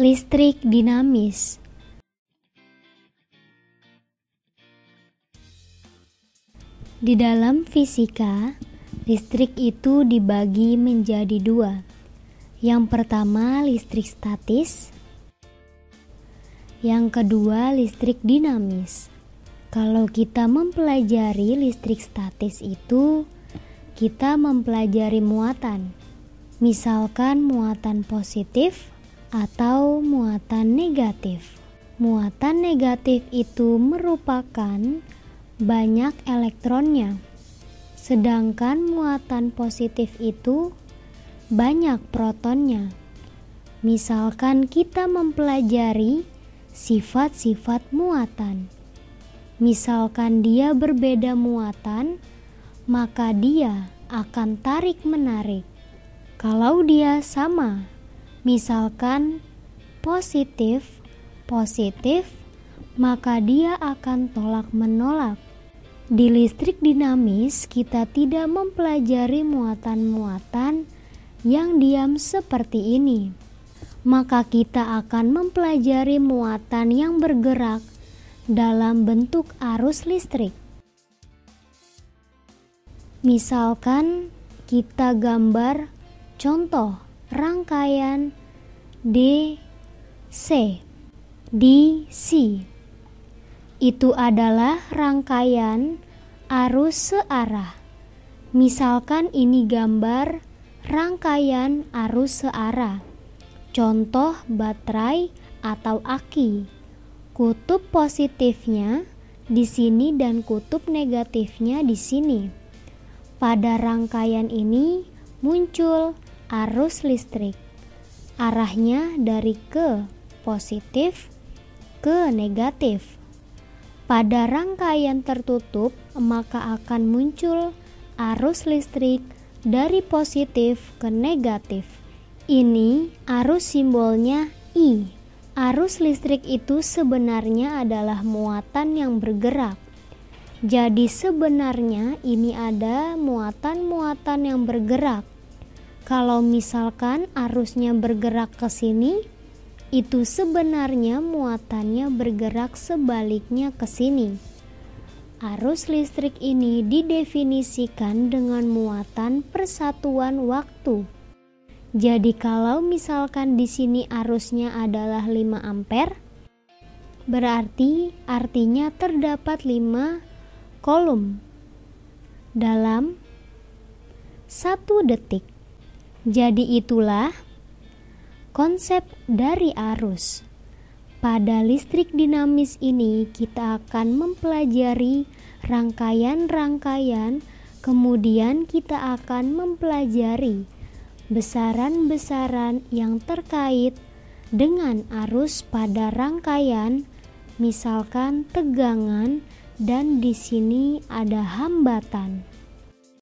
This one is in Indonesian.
Listrik dinamis. Di dalam fisika, listrik itu dibagi menjadi dua. Yang pertama listrik statis, yang kedua listrik dinamis. Kalau kita mempelajari listrik statis itu, kita mempelajari muatan. Misalkan muatan positif atau muatan negatif. Muatan negatif itu merupakan banyak elektronnya, sedangkan muatan positif itu banyak protonnya. Misalkan kita mempelajari sifat-sifat muatan. Misalkan dia berbeda muatan, maka dia akan tarik-menarik. Kalau dia sama, misalkan positif, maka dia akan tolak-menolak. Di listrik dinamis, kita tidak mempelajari muatan-muatan yang diam seperti ini. Maka kita akan mempelajari muatan yang bergerak dalam bentuk arus listrik. Misalkan kita gambar contoh rangkaian DC. Itu adalah rangkaian arus searah. Misalkan ini gambar rangkaian arus searah. Contoh baterai atau aki. Kutub positifnya di sini dan kutub negatifnya di sini. Pada rangkaian ini muncul arus listrik. Arahnya dari ke positif ke negatif. Pada rangkaian tertutup, maka akan muncul arus listrik dari positif ke negatif. Ini arus simbolnya I. Arus listrik itu sebenarnya adalah muatan yang bergerak. Jadi sebenarnya ini ada muatan-muatan yang bergerak. Kalau misalkan arusnya bergerak ke sini, itu sebenarnya muatannya bergerak sebaliknya ke sini. Arus listrik ini didefinisikan dengan muatan persatuan waktu. Jadi kalau misalkan di sini arusnya adalah 5 ampere, berarti artinya terdapat 5 kolom dalam 1 detik. Jadi itulah konsep dari arus. Pada listrik dinamis ini kita akan mempelajari rangkaian-rangkaian, kemudian kita akan mempelajari besaran-besaran yang terkait dengan arus pada rangkaian, misalkan tegangan dan di sini ada hambatan.